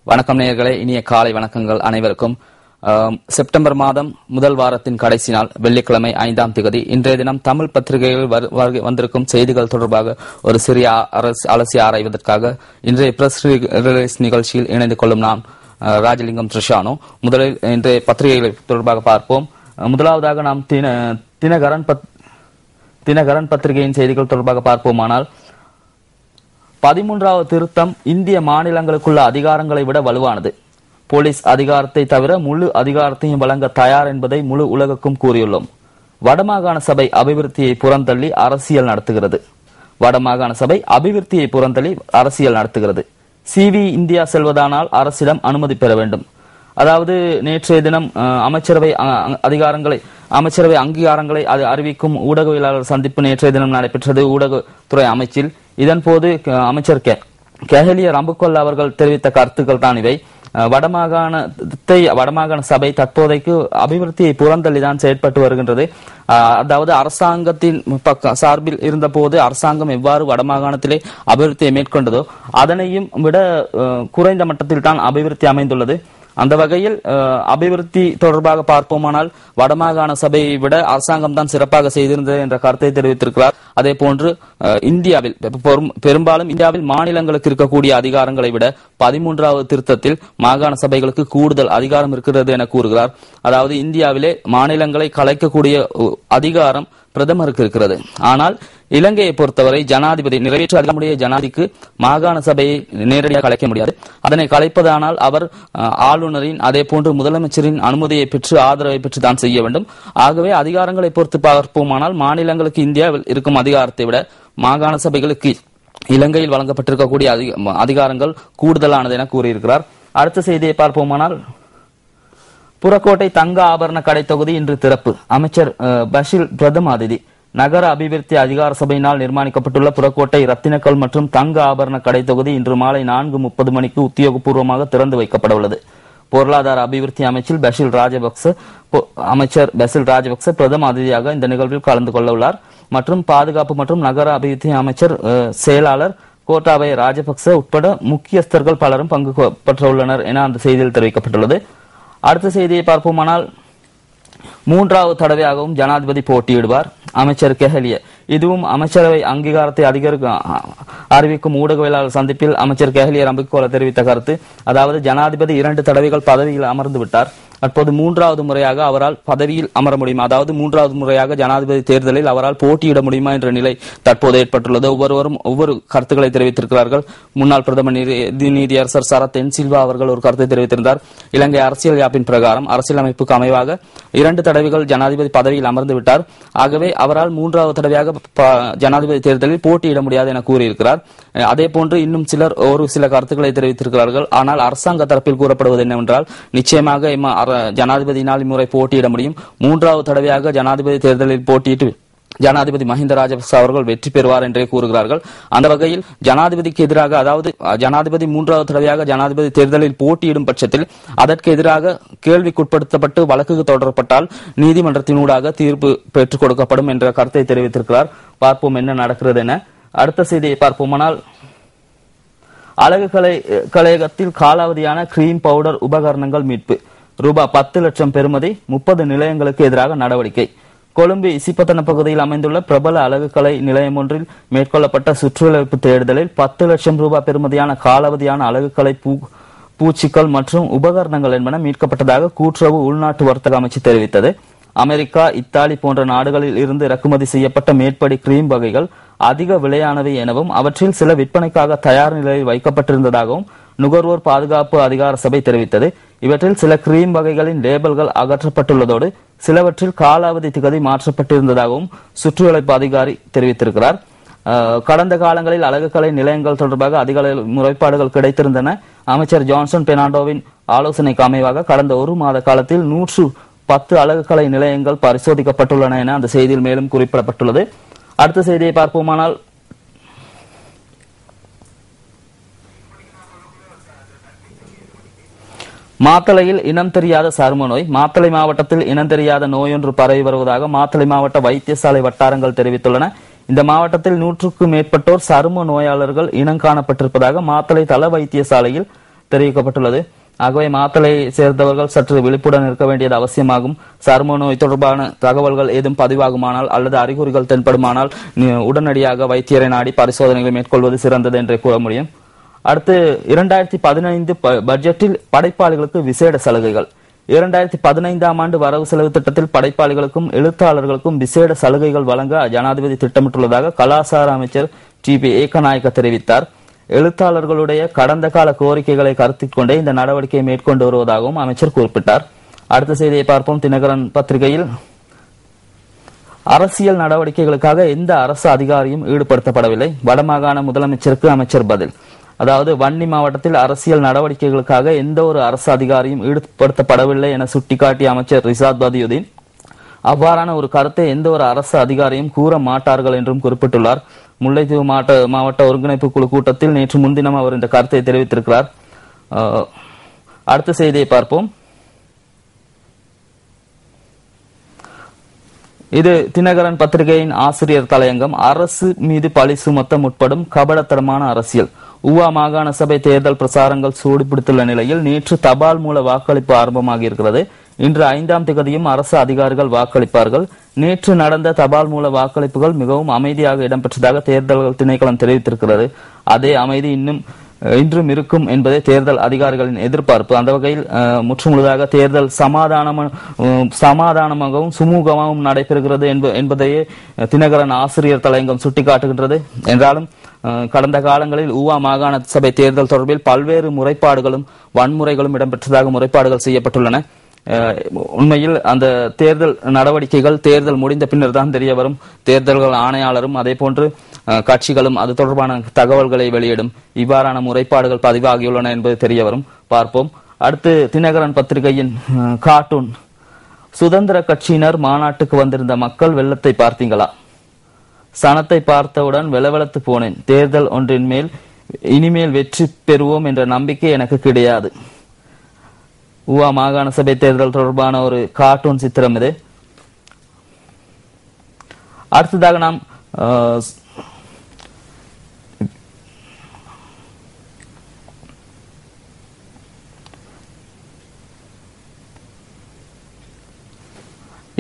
வணக்கம் நேயர்களே, இனிய காலை வணக்கங்கள் அனைவருக்கும். செப்டம்பர் மாதம் முதல் வாரத்தின் கடைசி நாள் வெள்ளிக்கிழமை 5ஆம் தேதி. இன்றைய தினம் தமிழ் பத்திரிகைகளில் வந்திருக்கும் செய்திகள் தொடர்பாக ஒரு சிறிய அலசி ஆராய்வதற்காக இன்றைய பிரஸ் ரிலீஸ் நிகழ்ச்சியில் இணைந்து கொள்ளும் நான் ராஜலிங்கம் த்ரிஷானு. முதலில் இன்றைய பத்திரிகைகள் தொடர்பாக பார்ப்போம். முதலாவதாக நாம் தினகரன் பத்திரிகையின் செய்திகள் தொடர்பாக பார்ப்போமானால், 13வது திருத்தம் இந்திய மாநிலங்களுக்குள்ள அதிகாரங்களை விட வலுவானது. போலீஸ் அதிகாரத்தை தவிர முழு அதிகாரத்தையும் வழங்க தயார் என்பதை முழு உலகுக்கும் கூறியுள்ளோம். வடமாகாண சபை அபிவிருத்தியை புறந்தள்ளி அரசியல் நடத்துகிறது. வடமாகாண சபை அபிவிருத்தியை புறந்தள்ளி அரசியல் நடத்துகிறது. சிவி இந்தியா செல்வதானால் அரசிடம் அனுமதி பெற வேண்டும். அதாவது நேற்றைய தினம் அமைச்சரவை அங்கீகாரங்களை அறிவிக்கும் ஊடகவியலாளர் சந்திப்பு நேற்றைய தினம் நடைபெற்றது ஊடகத்துறை அமைச்சில். இதன் போது அமைச்சர் கெஹலிய ரம்புக்கொல்ல அவர்கள் தெரிவித்த கருத்துக்கள் தான் இவை. வடமாகாண சபை தற்போதைக்கு அபிவிருத்தியை புறந்தள்ளிதான் செயற்பட்டு வருகின்றது. அதாவது அரசாங்கத்தின் சார்பில் இருந்த போது அரசாங்கம் எவ்வாறு வடமாகாணத்திலே அபிவிருத்தியை மேற்கொண்டதோ அதனையும் விட குறைந்த மட்டத்தில் தான் அபிவிருத்தி அமைந்துள்ளது. அந்த வகையில் அபிவிருத்தி தொடர்பாக பார்ப்போமானால் வடமாகாண சபையை விட அரசாங்கம் தான் சிறப்பாக செய்திருந்தது என்ற கருத்தை தெரிவித்திருக்கிறார். அதே போன்று பெரும்பாலும் இந்தியாவில் மாநிலங்களுக்கு இருக்கக்கூடிய அதிகாரங்களை விட 13வது திருத்தத்தில் மாகாண சபைகளுக்கு கூடுதல் அதிகாரம் இருக்கிறது என கூறுகிறார். அதாவது இந்தியாவிலே மாநிலங்களை கலைக்கக்கூடிய அதிகாரம் பிரதமருக்கு இருக்கிறது. ஆனால் இலங்கையை பொறுத்தவரை ஜனாதிபதி நிறைவேற்று அதிகாரமுடைய ஜனாதிபதிக்கு மாகாண சபையை நேரடியாக கலைக்க முடியாது. அதனை கலைப்பதானால் அவர் ஆளுநரின் அதே போன்று முதலமைச்சரின் அனுமதியை பெற்று ஆதரவை பெற்று தான் செய்ய வேண்டும். ஆகவே அதிகாரங்களை பொறுத்து பார்ப்போமானால் மாநிலங்களுக்கு இந்தியாவில் இருக்கும் அதிகாரத்தை விட மாகாண சபைகளுக்கு இலங்கையில் வழங்கப்பட்டிருக்கக்கூடிய அதிகாரங்கள் கூடுதலானது என கூறியிருக்கிறார். அடுத்த செய்தியை பார்ப்போமானால், புறக்கோட்டை தங்க ஆபரண கடை தொகுதி இன்று திறப்பு. அமைச்சர் பஷீர் பிரதம அதிதி. நகர அபிவிருத்தி அதிகார சபையினால் நிர்மாணிக்கப்பட்டுள்ள புறக்கோட்டை ரத்தினக்கல் மற்றும் தங்க ஆபரண கடை தொகுதி இன்று மாலை 4:30 மணிக்கு உத்தியோகபூர்வமாக திறந்து வைக்கப்பட உள்ளது. பொருளாதார அபிவிருத்தி அமைச்சர் பசில் ராஜபக்ச பிரதம அதிதியாக இந்த நிகழ்வில் கலந்து கொள்ள உள்ளார். மற்றும் பாதுகாப்பு மற்றும் நகர அபிவிருத்தி அமைச்சர் செயலாளர் கோட்டாபய ராஜபக்ச உட்பட முக்கியஸ்தர்கள் பலரும் பங்கு பெற்ற உள்ளனர் என அந்த செய்தியில் தெரிவிக்கப்பட்டுள்ளது. அடுத்த செய்தியை பார்ப்போமானால், 3வது தடவையாகவும் ஜனாதிபதி போட்டியிடுவார். அமைச்சர் கெஹலிய. இதுவும் அமைச்சரவை அங்கீகாரத்தை அறிவிக்கும் ஊடகவியலாளர் சந்திப்பில் அமைச்சர் கெஹலிய ரம்பிக்கோல தெரிவித்த கருத்து. அதாவது ஜனாதிபதி 2 தடவைகள் பதவியில் அமர்ந்து விட்டார். அப்போது 3வது முறையாக அவரால் பதவியில் அமர முடியுமா, அதாவது 3வது முறையாக ஜனாதிபதி தேர்தலில் அவரால் போட்டியிட முடியுமா என்ற நிலை தற்போது ஏற்பட்டுள்ளது. ஒவ்வொருவரும் ஒவ்வொரு கருத்துக்களை தெரிவித்திருக்கிறார்கள். முன்னாள் பிரதமர் நீதியரசர் சரத் என் சில்வா அவர்கள் ஒரு கருத்தை தெரிவித்திருந்தார். இலங்கை அரசியல் யாப்பின் பிரகாரம் அரசியலமைப்புக்கு அமைவாக 2 தடவைகள் ஜனாதிபதி பதவியில் அமர்ந்து விட்டார். ஆகவே அவரால் 3வது தடவையாக ஜனாதிபதி தேர்தலில் போட்டியிட முடியாது என கூறியிருக்கிறார். அதே போன்று இன்னும் சில கருத்துக்களை தெரிவித்திருக்கிறார்கள். ஆனால் அரசாங்க தரப்பில் கூறப்படுவது என்னவென்றால், நிச்சயமாக ஜனாதிபதியினால் இம்முறை போட்டியிட முடியும். 3வது தடவையாக ஜனாதிபதி தேர்தலில் போட்டியிட்டு ஜனாதிபதி மஹிந்த ராஜபக்ச அவர்கள் வெற்றி பெறுவார் என்றே கூறுகிறார்கள். அந்த வகையில் ஜனாதிபதிக்கு எதிராக, அதாவது ஜனாதிபதி 3வது தடவையாக ஜனாதிபதி தேர்தலில் போட்டியிடும் பட்சத்தில் அதற்கு எதிராக கேள்விக்குட்படுத்தப்பட்டு வழக்கு தொடரப்பட்டால் நீதிமன்றத்தினூடாக தீர்ப்பு பெற்றுக் கொடுக்கப்படும் என்ற கருத்தை தெரிவித்திருக்கிறார். பார்ப்போம் என்ன நடக்கிறது என. அடுத்த செய்தியை பார்ப்போமானால், அழகு கலையகத்தில் காலாவதியான கிரீம் பவுடர் உபகரணங்கள் மீட்பு. ரூபாய் 10 லட்சம் பெறுமதி. 30 நிலையங்களுக்கு எதிராக நடவடிக்கை. கொழும்பு இசிப்பத்தன பகுதியில் அமைந்துள்ள பிரபல அழகு கலை நிலையம் ஒன்றில் மேற்கொள்ளப்பட்ட சுற்றுலாப்பு தேடுதலில் 10 லட்சம் ரூபாய் பெறுமதியான காலாவதியான அழகு கலை பூச்சிகள் மற்றும் உபகரணங்கள் என்பன மீட்கப்பட்டதாக கூட்டுறவு உள்நாட்டு வர்த்தக அமைச்சு தெரிவித்தது. அமெரிக்கா, இத்தாலி போன்ற நாடுகளில் இருந்து இறக்குமதி செய்யப்பட்ட மேற்படி கிரீம் வகைகள் அதிக விலையானவை எனவும் அவற்றில் சில விற்பனைக்காக தயார் நிலையில் வைக்கப்பட்டிருந்ததாகவும் நுகர்வோர் பாதுகாப்பு அதிகார சபை தெரிவித்தது. இவற்றில் சில கிரீம் வகைகளின் லேபிள்கள் அகற்றப்பட்டுள்ளதோடு சிலவற்றில் காலாவதி திகதி மாற்றப்பட்டிருந்ததாகவும் சுற்றுலாப்பு அதிகாரி தெரிவித்திருக்கிறார். கடந்த காலங்களில் அழகுக்கலை நிலையங்கள் தொடர்பாக அதிக முறைப்பாடுகள் கிடைத்திருந்தன. அமைச்சர் ஜான்சன் பெர்னாண்டோவின் ஆலோசனைக்கு அமைவாக கடந்த 1 மாத காலத்தில் 110 அழகுக்கலை நிலையங்கள் பரிசோதிக்கப்பட்டுள்ளன என அந்த செய்தியில் மேலும் குறிப்பிடப்பட்டுள்ளது. அடுத்த செய்தியை பார்ப்போமானால், மாத்தளையில் இனம் தெரியாத சரும நோய். மாத்தளை மாவட்டத்தில் இனம் தெரியாத நோயொன்று பரவி வருவதாக மாத்தளை மாவட்ட வைத்தியசாலை வட்டாரங்கள் தெரிவித்துள்ளன. இந்த மாவட்டத்தில் 100க்கும் மேற்பட்டோர் சரும நோயாளர்கள் இனம் காணப்பட்டிருப்பதாக மாத்தளை தள வைத்தியசாலையில் தெரிவிக்கப்பட்டுள்ளது. ஆகவே மாத்தளை சேர்ந்தவர்கள் சற்று விழிப்புடன் இருக்க வேண்டியது அவசியமாகும். சரும நோய் தொடர்பான தகவல்கள் ஏதும் பதிவாகுமானால் அல்லது அறிகுறிகள் தென்படுமானால் உடனடியாக வைத்தியரை நாடி பரிசோதனைகளை மேற்கொள்வது சிறந்தது என்றே கூற முடியும். அடுத்து 2015 பட்ஜெட்டில் படைப்பாளிகளுக்கு விசேட சலுகைகள். 2015ஆம் ஆண்டு வரவு செலவு திட்டத்தில் படைப்பாளிகளுக்கும் எழுத்தாளர்களுக்கும் விசேட சலுகைகள் வழங்க ஜனாதிபதி திட்டமிட்டுள்ளதாக கலாசார அமைச்சர் டி.பி. ஏக்கநாயக்க தெரிவித்தார். எழுத்தாளர்களுடைய கடந்த கால கோரிக்கைகளை கருத்தில் கொண்டே இந்த நடவடிக்கையை மேற்கொண்டு வருவதாகவும் அமைச்சர் குறிப்பிட்டார். அடுத்த செய்தியை பார்ப்போம். தினகரன் பத்திரிகையில் அரசியல் நடவடிக்கைகளுக்காக எந்த அரசு அதிகாரியும் ஈடுபடுத்தப்படவில்லை. வடமாகாண முதலமைச்சருக்கு அமைச்சர் பதில். அதாவது வன்னி மாவட்டத்தில் அரசியல் நடவடிக்கைகளுக்காக எந்த ஒரு அரசு அதிகாரியும் ஈடுபடுத்தப்படவில்லை என சுட்டிக்காட்டிய அமைச்சர் ரிசாத் பதியுதீன் அவ்வாறான ஒரு கருத்தை எந்த ஒரு அரசு அதிகாரியும் கூற மாட்டார்கள் என்றும் குறிப்பிட்டுள்ளார். முல்லைத்தீவு மாவட்ட ஒருங்கிணைப்பு குழு கூட்டத்தில் நேற்று முன்தினம் அவர் இந்த கருத்தை தெரிவித்திருக்கிறார். அடுத்த செய்தியை பார்ப்போம். இது தினகரன் பத்திரிகையின் ஆசிரியர் தலையங்கம். அரசு மீது பழி சுமத்த முற்படும் கபடத்தனமான அரசியல். ஊவா மாகாண சபை தேர்தல் பிரசாரங்கள் சூடுபிடித்துள்ள நிலையில் நேற்று தபால் மூல வாக்களிப்பு ஆரம்பமாகி இருக்கிறது. இன்று 5ஆம் திகதியும் அரசு அதிகாரிகள் வாக்களிப்பார்கள். நேற்று நடந்த தபால் மூல வாக்களிப்புகள் மிகவும் அமைதியாக இடம்பெற்றதாக தேர்தல்கள் திணைக்களம் தெரிவித்திருக்கிறது. அதே அமைதி இன்றும் இருக்கும் என்பதே தேர்தல் அதிகாரிகளின் எதிர்பார்ப்பு. அந்த வகையில் முற்றுமுழுதாக தேர்தல் சமாதானமாகவும் சுமூகமாகவும் நடைபெறுகிறது என்பதையே தினகரன் ஆசிரியர் தலையங்கம் சுட்டிக்காட்டுகின்றது. என்றாலும் கடந்த காலங்களில் ஊவா மாகாண சபை தேர்தல் தொடர்பில் பல்வேறு முறைப்பாடுகளும் வன்முறைகளும் இடம்பெற்றதாக முறைப்பாடுகள் செய்யப்பட்டுள்ளன. உண்மையில் அந்த தேர்தல் நடவடிக்கைகள் தேர்தல் முடிந்த பின்னர் தான் தெரிய வரும். தேர்தல்கள் ஆணையாளரும் அதே போன்று கட்சிகளும் அது தொடர்பான தகவல்களை வெளியிடும். இவ்வாறான முறைப்பாடுகள் பதிவாகியுள்ளன என்பது தெரிய வரும். பார்ப்போம். அடுத்து தினகரன் பத்திரிகையின் கார்ட்டூன். சுதந்திர கட்சியினர் மாநாட்டுக்கு வந்திருந்த மக்கள் வெள்ளத்தை பார்த்தீங்களா? சனத்தை பார்த்தவுடன் வெளவெளத்து போனேன். தேர்தல் ஒன்றின் மேல் இனிமேல் வெற்றி பெறுவோம் என்ற நம்பிக்கை எனக்கு கிடையாது. ஊவா மாகாண சபை தேர்தல் தொடர்பான ஒரு கார்ட்டூன் சித்திரம் இது. அடுத்ததாக நாம்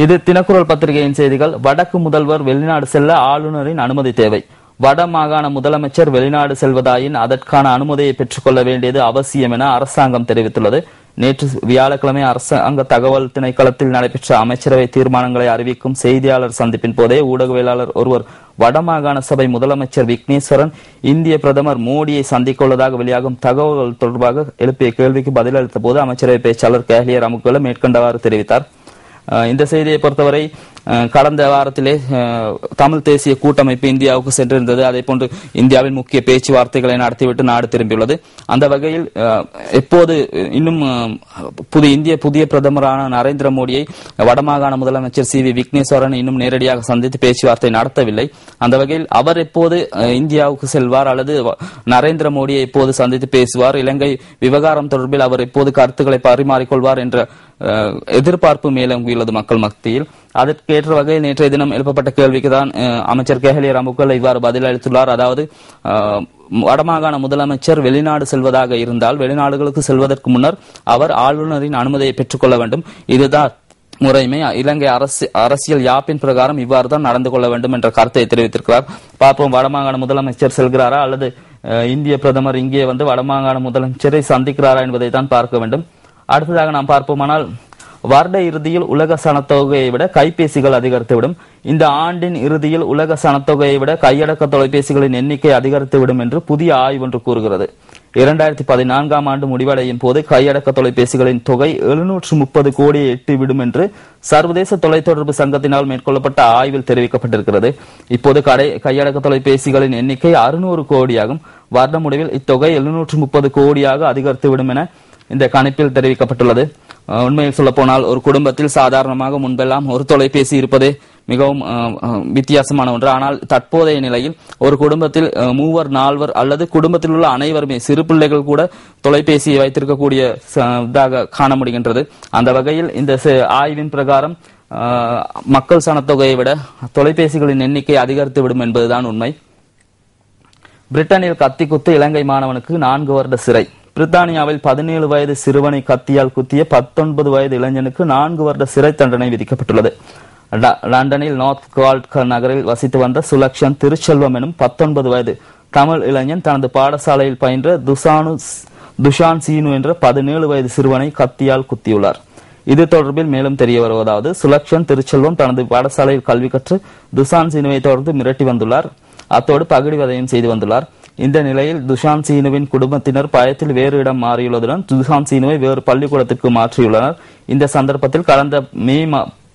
இது தினக்குரல் பத்திரிகையின் செய்திகள். வடக்கு முதல்வர் வெளிநாடு செல்ல ஆளுநரின் அனுமதி தேவை. வட மாகாண முதலமைச்சர் வெளிநாடு செல்வதாயின் அதற்கான அனுமதியை பெற்றுக்கொள்ள வேண்டியது அவசியம் என அரசாங்கம் தெரிவித்துள்ளது. நேற்று வியாழக்கிழமை அரசாங்க தகவல் திணைக்களத்தில் நடைபெற்ற அமைச்சரவை தீர்மானங்களை அறிவிக்கும் செய்தியாளர் சந்திப்பின் போதே ஊடகவியலாளர் ஒருவர் வடமாகாண சபை முதலமைச்சர் விக்னேஸ்வரன் இந்திய பிரதமர் மோடியை சந்திக்க உள்ளதாக வெளியாகும் தகவல்கள் தொடர்பாக எழுப்பிய கேள்விக்கு பதிலளித்த போது அமைச்சரவை பேச்சாளர் கேஹலிய ரமுக்குவல மேற்கண்டவாறு தெரிவித்தார். இந்த செய்தியை பொறுத்தவரை கடந்த வாரத்திலே தமிழ் தேசிய கூட்டமைப்பு இந்தியாவுக்கு சென்றிருந்தது. அதே போன்று இந்தியாவின் முக்கிய பேச்சுவார்த்தைகளை நடத்திவிட்டு நாடு திரும்பியுள்ளது. அந்த வகையில் எப்போது இன்னும் புதிய பிரதமரான நரேந்திர மோடியை வடமாகாண முதலமைச்சர் சி.வி. விக்னேஸ்வரன் இன்னும் நேரடியாக சந்தித்து பேச்சுவார்த்தை நடத்தவில்லை. அந்த வகையில் அவர் எப்போது இந்தியாவுக்கு செல்வார் அல்லது நரேந்திர மோடியை எப்போது சந்தித்து பேசுவார், இலங்கை விவகாரம் தொடர்பில் அவர் எப்போது கருத்துக்களை பரிமாறிக்கொள்வார் என்ற எதிர்பார்ப்பு மேலோங்கியுள்ளது மக்கள் மத்தியில். அதற்கேற்ற வகையில் நேற்றைய தினம் எழுப்பப்பட்ட கேள்விக்கு தான் அமைச்சர் கேஹலிய ரமுக்குவல இவ்வாறு பதிலளித்துள்ளார். அதாவது வடமாகாண முதலமைச்சர் வெளிநாடு செல்வதாக இருந்தால் வெளிநாடுகளுக்கு செல்வதற்கு முன்னர் அவர் ஆளுநரின் அனுமதியை பெற்றுக்கொள்ள வேண்டும். இதுதான் முறைமை. இலங்கை அரசியல் யாப்பின் பிரகாரம் இவ்வாறு தான் நடந்து கொள்ள வேண்டும் என்ற கருத்தை தெரிவித்திருக்கிறார். பார்ப்போம், வடமாகாண முதலமைச்சர் செல்கிறாரா அல்லது இந்திய பிரதமர் இங்கே வந்து வடமாகாண முதலமைச்சரை சந்திக்கிறாரா என்பதை தான் பார்க்க வேண்டும். அடுத்ததாக நாம் பார்ப்போமானால் வருட இறுதியில் உலக சனத்தொகையை விட கைபேசிகள் அதிகரித்துவிடும். இந்த ஆண்டின் இறுதியில் உலக சனத்தொகையை விட கையடக்க தொலைபேசிகளின் எண்ணிக்கை அதிகரித்துவிடும் என்று புதிய ஆய்வு ஒன்று கூறுகிறது. 2014ஆம் ஆண்டு முடிவடையும் போது கையடக்க தொலைபேசிகளின் தொகை 730 கோடியை எட்டிவிடும் என்று சர்வதேச தொலைத்தொடர்பு சங்கத்தினால் மேற்கொள்ளப்பட்ட ஆய்வில் தெரிவிக்கப்பட்டிருக்கிறது. இப்போது கையடக்க தொலைபேசிகளின் எண்ணிக்கை 600 கோடியாகும். வருட முடிவில் இத்தொகை 730 கோடியாக அதிகரித்துவிடும் என இந்த கணிப்பில் தெரிவிக்கப்பட்டுள்ளது. உண்மையில் சொல்ல போனால் ஒரு குடும்பத்தில் சாதாரணமாக முன்பெல்லாம் ஒரு தொலைபேசி இருப்பதே மிகவும் வித்தியாசமான ஒன்று. ஆனால் தற்போதைய நிலையில் ஒரு குடும்பத்தில் 3 4 அல்லது குடும்பத்தில் உள்ள அனைவருமே சிறு பிள்ளைகள் கூட தொலைபேசியை வைத்திருக்கக்கூடிய காண முடிகின்றது. அந்த வகையில் இந்த ஆய்வின் பிரகாரம் மக்கள் சனத்தொகையை விட தொலைபேசிகளின் எண்ணிக்கை அதிகரித்துவிடும் என்பதுதான் உண்மை. பிரிட்டனில் கத்தி குத்து இலங்கை மாணவனுக்கு 4 வருட சிறை. பிரித்தானியாவில் 17 வயது சிறுவனை கத்தியால் குத்திய 19 வயது இளைஞனுக்கு 4 வருட சிறை தண்டனை விதிக்கப்பட்டுள்ளது. லண்டனில் நார்த் கால்ட் நகரில் வசித்து வந்த சுலக்ஷன் திருச்செல்வம் எனும் 19 வயது தமிழ் இளைஞன் தனது பாடசாலையில் பயின்ற துஷான் சீனு என்ற 17 வயது சிறுவனை கத்தியால் குத்தியுள்ளார். இது தொடர்பில் மேலும் தெரிய வருவதாவது, சுலக்ஷன் திருச்செல்வம் தனது பாடசாலையில் கல்வி கற்று துஷான் சீனுவை தொடர்ந்து மிரட்டி வந்துள்ளார். அத்தோடு பகிடிவதையும் செய்து வந்துள்ளார். இந்த நிலையில் துஷான் சீனுவின் குடும்பத்தினர் பயத்தில் வேறு இடம் மாறியுள்ளதுடன் துஷான் சீனுவை வேறு பள்ளிக்கூடத்திற்கு மாற்றியுள்ளனர். இந்த சந்தர்ப்பத்தில் கடந்த மே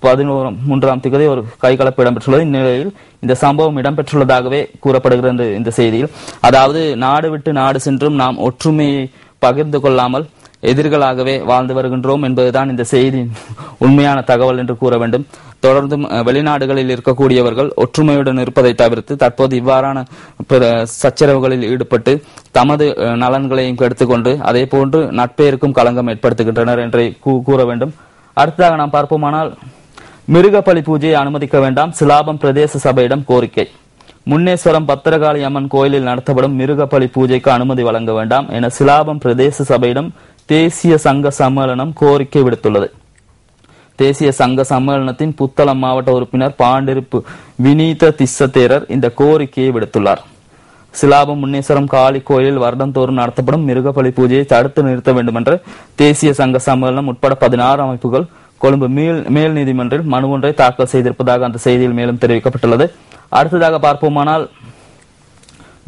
13ஆம் தேதி ஒரு கைகலப்பு இடம்பெற்றுள்ளது. இந்நிலையில் இந்த சம்பவம் இடம்பெற்றுள்ளதாகவே கூறப்படுகிறது. இந்த செய்தியில் அதாவது நாடு விட்டு நாடு சென்றும் நாம் ஒற்றுமையை பகிர்ந்து கொள்ளாமல் எதிர்களாகவே வாழ்ந்து வருகின்றோம் என்பதுதான் இந்த செய்தியின் உண்மையான தகவல் என்று கூற வேண்டும். தொடர்ந்தும் வெளிநாடுகளில் இருக்கக்கூடியவர்கள் ஒற்றுமையுடன் இருப்பதை தவிர்த்து தற்போது இவ்வாறான சச்சரவுகளில் ஈடுபட்டு தமது நலன்களையும் கெடுத்துக்கொண்டு அதே போன்று நட்பெயருக்கும் களங்கம் ஏற்படுத்துகின்றனர் என்றே கூற வேண்டும். அடுத்ததாக நாம் பார்ப்போமானால், மிருகபலி பூஜையை அனுமதிக்க வேண்டாம், சிலாபம் பிரதேச சபையிடம் கோரிக்கை. முன்னேஸ்வரம் பத்திரகாளி அம்மன் கோயிலில் நடத்தப்படும் மிருகபலி பூஜைக்கு அனுமதி வழங்க வேண்டாம் என சிலாபம் பிரதேச சபையிடம் தேசிய சங்க சம்மேளனம் கோரிக்கை விடுத்துள்ளது. தேசிய சங்க சம்மேளனத்தின் புத்தளம் மாவட்ட உறுப்பினர் பாண்டிருப்பு வினீத திஸ்ஸதேரர் இந்த கோரிக்கையை விடுத்துள்ளார். சிலாபம் முன்னேஸ்வரம் காளி கோயிலில் வருடந்தோறும் நடத்தப்படும் மிருகபலி பூஜையை தடுத்து நிறுத்த வேண்டும் என்ற தேசிய சங்க சம்மேளனம் உட்பட 16 அமைப்புகள் கொழும்பு மேல் நீதிமன்றில் மனு ஒன்றை தாக்கல் செய்திருப்பதாக அந்த செய்தியில் மேலும் தெரிவிக்கப்பட்டுள்ளது. அடுத்ததாக பார்ப்போமானால்,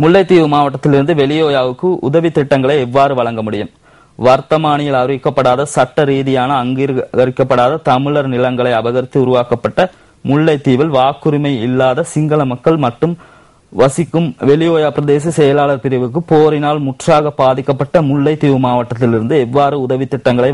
முல்லைத்தீவு மாவட்டத்திலிருந்து வெளியோயாவுக்கு உதவி திட்டங்களை எவ்வாறு வழங்க முடியும்? வர்த்தமானியில் அறிவிக்கப்படாத சட்ட ரீதியான அங்கீகரிக்கப்படாத தமிழர் நிலங்களை அபகரித்து உருவாக்கப்பட்ட முல்லைத்தீவில் வாக்குரிமை இல்லாத சிங்கள மக்கள் மட்டும் வசிக்கும் வெளியோயா பிரதேச செயலாளர் பிரிவுக்கு போரினால் முற்றாக பாதிக்கப்பட்ட முல்லைத்தீவு மாவட்டத்திலிருந்து எவ்வாறு உதவி திட்டங்களை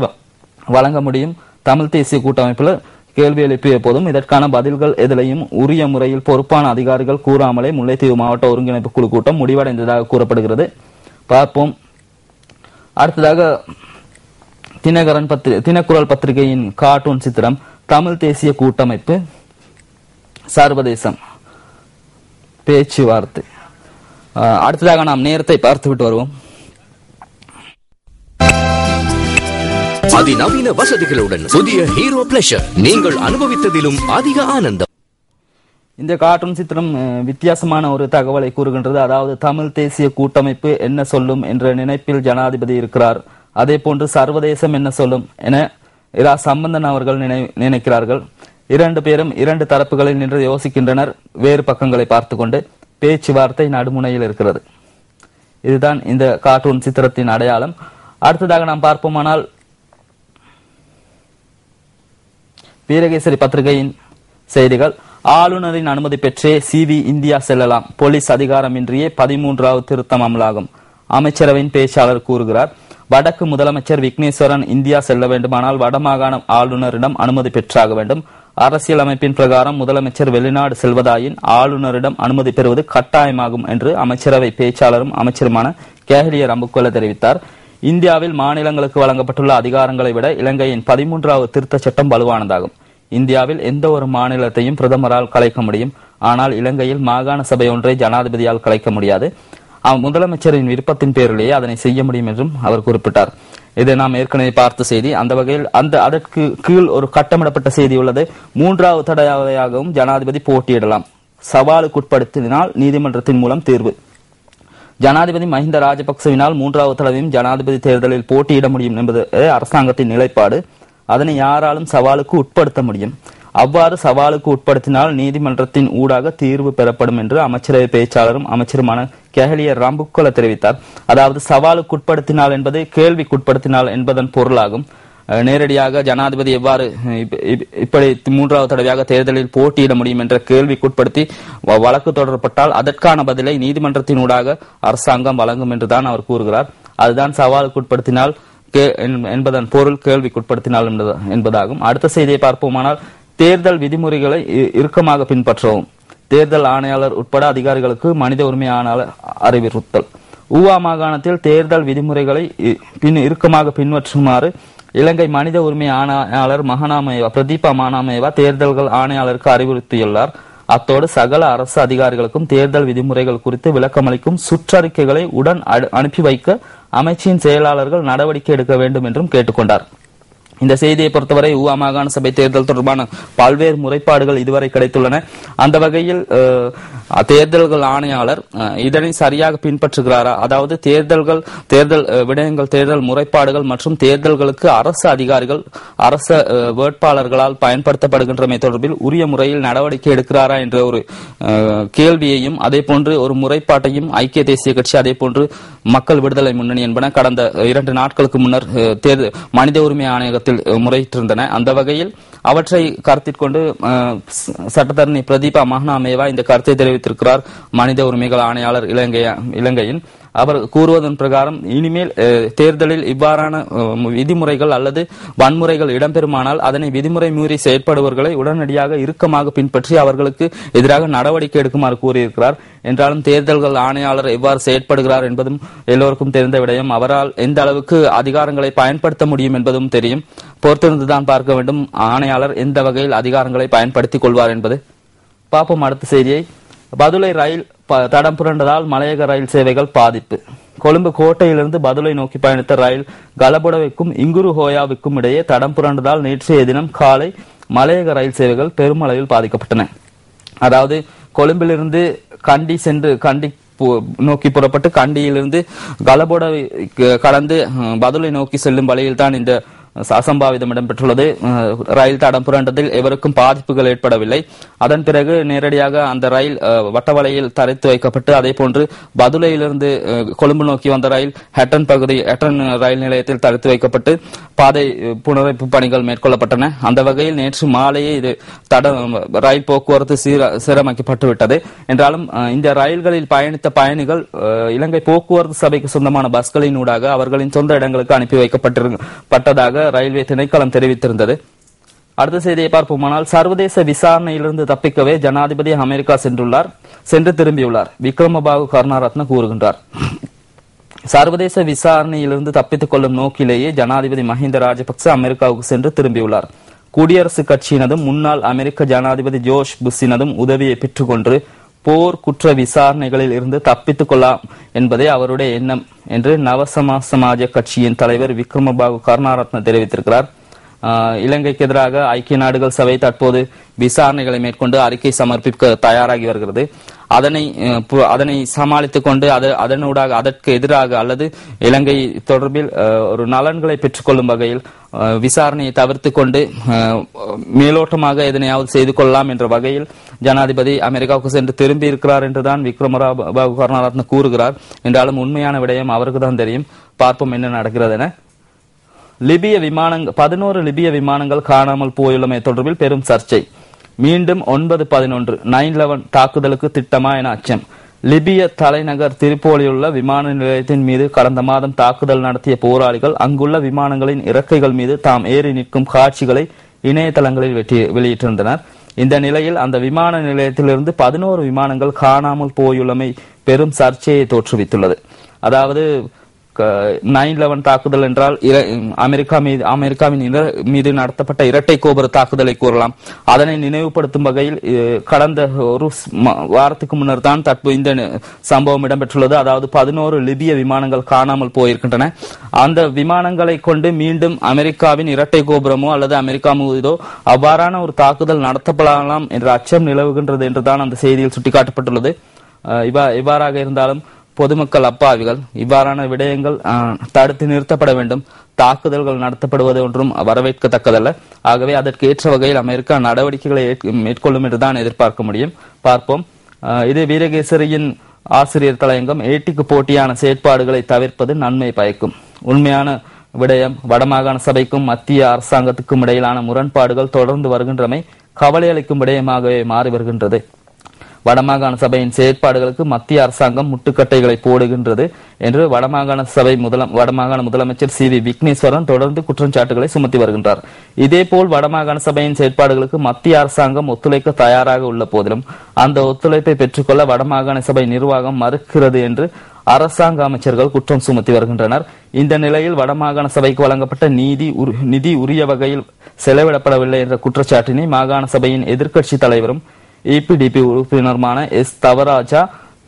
வழங்க முடியும்? தமிழ் தேசிய கூட்டமைப்பில் கேள்வி எழுப்பிய போதும் இதற்கான பதில்கள் எதிலையும் உரிய முறையில் பொறுப்பான அதிகாரிகள் கூறாமலே முல்லைத்தீவு மாவட்ட ஒருங்கிணைப்பு குழு கூட்டம் முடிவடைந்ததாக கூறப்படுகிறது. பார்ப்போம். அடுத்ததாக தினக்குரல் பத்திரிகையின் கார்ட்டூன் சித்திரம் தமிழ் தேசிய கூட்டமைப்பு சர்வதேசம் பேச்சுவார்த்தை. அடுத்ததாக நாம் நேரத்தை பார்த்துவிட்டு வருவோம். அதிநவீன வசதிகளுடன் புதிய ஹீரோ பிளஷர் நீங்கள் அனுபவித்ததிலும் அதிக ஆனந்தம். இந்த கார்ட்டூன் சித்திரம் வித்தியாசமான ஒரு தகவலை கூறுகின்றது. அதாவது தமிழ் தேசிய கூட்டமைப்பு என்ன சொல்லும் என்ற நினைப்பில் ஜனாதிபதி இருக்கிறார். அதே போன்று சர்வதேசம் என்ன சொல்லும் என இரா சம்பந்தன் அவர்கள் நினைக்கிறார்கள். இரண்டு பேரும் இரண்டு தரப்புகளில் நின்று யோசிக்கின்றனர். வேறு பக்கங்களை பார்த்து கொண்டு பேச்சுவார்த்தை நடுமுனையில் இருக்கிறது. இதுதான் இந்த கார்ட்டூன் சித்திரத்தின் அடையாளம். அடுத்ததாக நாம் பார்ப்போமானால், வீரகேசரி பத்திரிகையின் செய்திகள். ஆளுநரின் அனுமதி பெற்றே சிவி இந்தியா செல்லலாம், போலீஸ் அதிகாரமின்றியே 13வது திருத்தம் அமலாகும், அமைச்சரவையின் பேச்சாளர் கூறுகிறார். வடக்கு முதலமைச்சர் விக்னேஸ்வரன் இந்தியா செல்ல வேண்டுமானால் வடமாகாண ஆளுநரிடம் அனுமதி பெற்றாக வேண்டும். அரசியல் அமைப்பின் பிரகாரம் முதலமைச்சர் வெளிநாடு செல்வதாயின் ஆளுநரிடம் அனுமதி பெறுவது கட்டாயமாகும் என்று அமைச்சரவை பேச்சாளரும் அமைச்சருமான கேஹலிய ரம்புக்கொல தெரிவித்தார். இந்தியாவில் மாநிலங்களுக்கு வழங்கப்பட்டுள்ள அதிகாரங்களை விட இலங்கையின் 13வது திருத்த சட்டம் வலுவானதாகும். இந்தியாவில் எந்த ஒரு மாநிலத்தையும் பிரதமரால் கலைக்க முடியும். ஆனால் இலங்கையில் மாகாண சபை ஒன்றை ஜனாதிபதியால் கலைக்க முடியாது. முதலமைச்சரின் விருப்பத்தின் பேரிலேயே அதனை செய்ய முடியும் என்றும் அவர் குறிப்பிட்டார். இதை நாம் ஏற்கனவே பார்த்த செய்தி. அந்த வகையில் அதற்கு கீழ் ஒரு கட்டமிடப்பட்ட செய்தி உள்ளது. 3வது தடவையாகவும் ஜனாதிபதி போட்டியிடலாம், சவாலுக்குட்படுத்தினால் நீதிமன்றத்தின் மூலம் தீர்வு. ஜனாதிபதி மஹிந்த ராஜபக்சவினால் 3வது தடவையும் ஜனாதிபதி தேர்தலில் போட்டியிட முடியும் என்பது அரசாங்கத்தின் நிலைப்பாடு. அதனை யாராலும் சவாலுக்கு உட்படுத்த முடியும். அவ்வாறு சவாலுக்கு உட்படுத்தினால் நீதிமன்றத்தின் ஊடாக தீர்வு பெறப்படும் என்று அமைச்சரவை பேச்சாளரும் அமைச்சருமான கேஹலிய ரம்புக்கொல தெரிவித்தார். அதாவது சவாலுக்குட்படுத்தினால் என்பது கேள்விக்குட்படுத்தினால் என்பதன் பொருளாகும். நேரடியாக ஜனாதிபதி எவ்வாறு இப்படி 3வது தடவையாக தேர்தலில் போட்டியிட முடியும் என்ற கேள்விக்குட்படுத்தி வழக்கு தொடரப்பட்டால் அதற்கான பதிலை நீதிமன்றத்தின் ஊடாக அரசாங்கம் வழங்கும் என்றுதான் அவர் கூறுகிறார். அதுதான் சவாலுக்குட்படுத்தினால் என்பதன் பொருள் கேள்விக்குட்படுத்தினால் என்பதாகும். அடுத்த செய்தியை பார்ப்போமானால், தேர்தல் விதிமுறைகளை இறுக்கமாக பின்பற்றவும், தேர்தல் ஆணையாளர் உட்பட அதிகாரிகளுக்கு மனித உரிமை ஆணையாளர் அறிவுறுத்தல். ஊவா மாகாணத்தில் தேர்தல் விதிமுறைகளை இறுக்கமாக பின்பற்றுமாறு இலங்கை மனித உரிமை ஆணையாளர் மகனாமேவா பிரதீபா மானாமேவா தேர்தல்கள் ஆணையாளருக்கு அறிவுறுத்தியுள்ளார். அத்தோடு சகல அரசு அதிகாரிகளுக்கும் தேர்தல் விதிமுறைகள் குறித்து விளக்கமளிக்கும் சுற்றறிக்கைகளை உடன் அனுப்பி வைக்க அமைச்சின் செயலாளர்கள் நடவடிக்கை எடுக்க வேண்டும் என்றும் கேட்டுக்கொண்டார். இந்த செய்தியை பொறுத்தவரை ஊவா மாகாண சபை தேர்தல் தொடர்பான பல்வேறு முறைப்பாடுகள் இதுவரை கிடைத்துள்ளன. அந்த வகையில் தேர்தல்கள் ஆணையாளர் இதனை சரியாக பின்பற்றுகிறாரா, அதாவது தேர்தல் விடயங்கள், தேர்தல் முறைப்பாடுகள் மற்றும் தேர்தல்களுக்கு அரசு அதிகாரிகள் அரசு வேட்பாளர்களால் பயன்படுத்தப்படுகின்றமை தொடர்பில் உரிய முறையில் நடவடிக்கை எடுக்கிறாரா என்ற ஒரு கேள்வியையும், அதே போன்று ஒரு முறைப்பாட்டையும் ஐக்கிய தேசிய கட்சி, அதே போன்று மக்கள் விடுதலை முன்னணி என்பன கடந்த 2 நாட்களுக்கு முன்னர் மனித உரிமை ஆணையகத்தில் முறையிட்டிருந்தன. அந்த வகையில் அவற்றை கருத்தில் கொண்டு சட்டத்தரணி பிரதீபா மஹ்னாமேவா இந்த கருத்தை தெரிவித்திருக்கிறார். மனித உரிமைகள் ஆணையாளர் இலங்கையின் அவர் கூறுவதன் பிரகாரம் இனிமேல் தேர்தலில் இவ்வாறான விதிமுறைகள் அல்லது வன்முறைகள் இடம்பெறுமானால் அதனை விதிமுறை மீறி செயற்படுபவர்களை உடனடியாக இறுக்கமாக பின்பற்றி அவர்களுக்கு எதிராக நடவடிக்கை எடுக்குமாறு கூறியிருக்கிறார். என்றாலும் தேர்தல்கள் ஆணையாளர் எவ்வாறு செயற்படுகிறார் என்பதும் எல்லோருக்கும் தெரிந்த விடயம். அவரால் எந்த அளவுக்கு அதிகாரங்களை பயன்படுத்த முடியும் என்பதும் தெரியும். பொறுத்திருந்துதான் பார்க்க வேண்டும் ஆணையாளர் எந்த வகையில் அதிகாரங்களை பயன்படுத்திக் கொள்வார் என்பது. பார்ப்போம் அடுத்த செய்தியை. பதுளை ரயில் தடம் புரண்டதால் மலையக ரயில் சேவைகள் பாதிப்பு. கொழும்பு கோட்டையிலிருந்து பதுளை நோக்கி பயணித்த ரயில் கலபுடவிற்கும் இங்குரு ஹோயாவிற்கும் இடையே தடம் புரண்டதால் நேற்றைய தினம் காலை மலையக ரயில் சேவைகள் பெருமளவில் பாதிக்கப்பட்டன. அதாவது கொழும்பிலிருந்து கண்டி சென்று கண்டி நோக்கி புறப்பட்டு கண்டியிலிருந்து கலபுடவை கடந்து பதுளை நோக்கி செல்லும் வழியில் தான் இந்த அசம்பாவிதம் இடம்பெற்றுள்ளது. ரயில் தடம் புரண்டதில் எவருக்கும் பாதிப்புகள் ஏற்படவில்லை. அதன் பிறகு நேரடியாக அந்த ரயில் வட்டவளையில் தரைத்து வைக்கப்பட்டு அதே போன்று பதுளையிலிருந்து கொழும்பு நோக்கி வந்த ரயில் ஹட்டன் ரயில் நிலையத்தில் தரைத்து வைக்கப்பட்டு பாதை புனரமைப்பு பணிகள் மேற்கொள்ளப்பட்டன. அந்த வகையில் நேற்று மாலையே இது ரயில் போக்குவரத்து சீரமைக்கப்பட்டுவிட்டது. என்றாலும் இந்த ரயில்களில் பயணித்த பயணிகள் இலங்கை போக்குவரத்து சபைக்கு சொந்தமான பஸ்களின் ஊடாக அவர்களின் சொந்த இடங்களுக்கு அனுப்பி வைக்கப்பட்டதாக ரயில்வே திணைக்களம் தெரிவித்திருந்தது. அடுத்த செய்தியை பார்ப்போமானால், சர்வதேச விசாரணையிலிருந்து தப்பிக்கவே ஜனாதிபதி அமெரிக்கா சென்று திரும்பியுள்ளார். விக்ரமபாகு கருணாரத்ன கூறுகின்றார். சர்வதேச விசாரணையிலிருந்து தப்பித்துக் கொள்ளும் நோக்கிலேயே ஜனாதிபதி மஹிந்த ராஜபக்ச அமெரிக்காவுக்கு சென்று திரும்பியுள்ளார். குடியரசுக் கட்சியினதும் முன்னாள் அமெரிக்க ஜனாதிபதி ஜோர்ஜ் புஷ்ஷினதும் உதவியை பெற்றுக்கொண்டு போர் குற்ற விசாரணைகளில் இருந்து தப்பித்துக் கொள்ளலாம் என்பதே அவருடைய எண்ணம் என்று நவசமாஜ கட்சியின் தலைவர் விக்ரமபாகு கருணாரத்ன தெரிவித்திருக்கிறார். இலங்கைக்கு எதிராக ஐக்கிய நாடுகள் சபை தற்போது விசாரணைகளை மேற்கொண்டு அறிக்கை சமர்ப்பிக்க தயாராகி வருகிறது. அதனை சமாளித்துக் கொண்டு அதனூடாக அதற்கு எதிராக அல்லது இலங்கை தொடர்பில் ஒரு நலன்களை பெற்றுக்கொள்ளும் வகையில் விசாரணையை தவிர்த்து கொண்டு மேலோட்டமாக எதனையாவது செய்து கொள்ளலாம் என்ற வகையில் ஜனாதிபதி அமெரிக்காவுக்கு சென்று திரும்பி இருக்கிறார் என்றுதான் விக்ரமபாகு கருணாரத்ன கூறுகிறார். என்றாலும் உண்மையான விடயம் அவருக்கு தான் தெரியும். பார்ப்போம் என்ன நடக்கிறது என. 11 லிபிய விமானங்கள் காணாமல் போயுள்ளமை தொடர்பில் பெரும் சர்ச்சை. மீண்டும் 9/11 9/11 தாக்குதலுக்கு திட்டமா என அச்சம். லிபிய தலைநகர் திரிப்போலியுள்ள விமான நிலையத்தின் மீது கடந்த மாதம் தாக்குதல் நடத்திய போராளிகள் அங்குள்ள விமானங்களின் இறக்கைகள் மீது தாம் ஏறி நிற்கும் காட்சிகளை இணையதளங்களில் வெளியிட்டிருந்தனர். இந்த நிலையில் அந்த விமான நிலையத்திலிருந்து 11 விமானங்கள் காணாமல் போயுள்ளமை பெரும் சர்ச்சையை தோற்றுவித்துள்ளது. அதாவது 9/11 தாக்குதல் என்றால் அமெரிக்காவின் மீது நடத்தப்பட்ட இரட்டை கோபுர தாக்குதலை கூறலாம். அதனை நினைவுபடுத்தும் வகையில் கடந்த ஒரு வாரத்துக்கு முன்னர் தான் தற்போது இந்த சம்பவம் இடம்பெற்றுள்ளது. அதாவது 11 லிபிய விமானங்கள் காணாமல் போயிருக்கின்றன. அந்த விமானங்களை கொண்டு மீண்டும் அமெரிக்காவின் இரட்டை கோபுரமோ அல்லது அமெரிக்கா மீதோ அவ்வாறான ஒரு தாக்குதல் நடத்தப்படலாம் என்ற அச்சம் நிலவுகின்றது என்றுதான் அந்த செய்தியில் சுட்டிக்காட்டப்பட்டுள்ளது. இவ்வாறாக இருந்தாலும் பொதுமக்கள் அப்பாவிகள், இவ்வாறான விடயங்கள் தடுத்து நிறுத்தப்பட வேண்டும். தாக்குதல்கள் நடத்தப்படுவது ஒன்றும் வரவேற்கத்தக்கதல்ல. ஆகவே அதற்கு ஏற்ற வகையில் அமெரிக்கா நடவடிக்கைகளை மேற்கொள்ளும் என்றுதான் எதிர்பார்க்க முடியும். பார்ப்போம். இது வீரகேசரியின் ஆசிரியர் தலையங்கம். ஏட்டிக்கு போட்டியான செயற்பாடுகளை தவிர்ப்பது நன்மை பயக்கும். உண்மையான விடயம், வடமாகாண சபைக்கும் மத்திய அரசாங்கத்துக்கும் இடையிலான முரண்பாடுகள் தொடர்ந்து வருகின்றமை கவலை அளிக்கும் விடயமாகவே மாறி வருகின்றது. வடமாகாண சபையின் செயற்பாடுகளுக்கு மத்திய அரசாங்கம் முட்டுக்கட்டைகளை போடுகின்றது என்று வடமாகாண முதலமைச்சர் CV விக்னேஸ்வரன் தொடர்ந்து குற்றச்சாட்டுகளை சுமத்தி வருகின்றார். இதேபோல் வடமாகாண சபையின் செயற்பாடுகளுக்கு மத்திய அரசாங்கம் ஒத்துழைக்க தயாராக உள்ள போதிலும் அந்த ஒத்துழைப்பை பெற்றுக்கொள்ள வடமாகாண சபை நிர்வாகம் மறுக்கிறது என்று அரசாங்க அமைச்சர்கள் குற்றம் சுமத்தி வருகின்றனர். இந்த நிலையில் வடமாகாண சபைக்கு வழங்கப்பட்ட நிதி உரிய வகையில் செலவிடப்படவில்லை என்ற குற்றச்சாட்டினை மாகாண சபையின் எதிர்க்கட்சி தலைவரும் EPDP உறுப்பினருமான எஸ் தவராஜா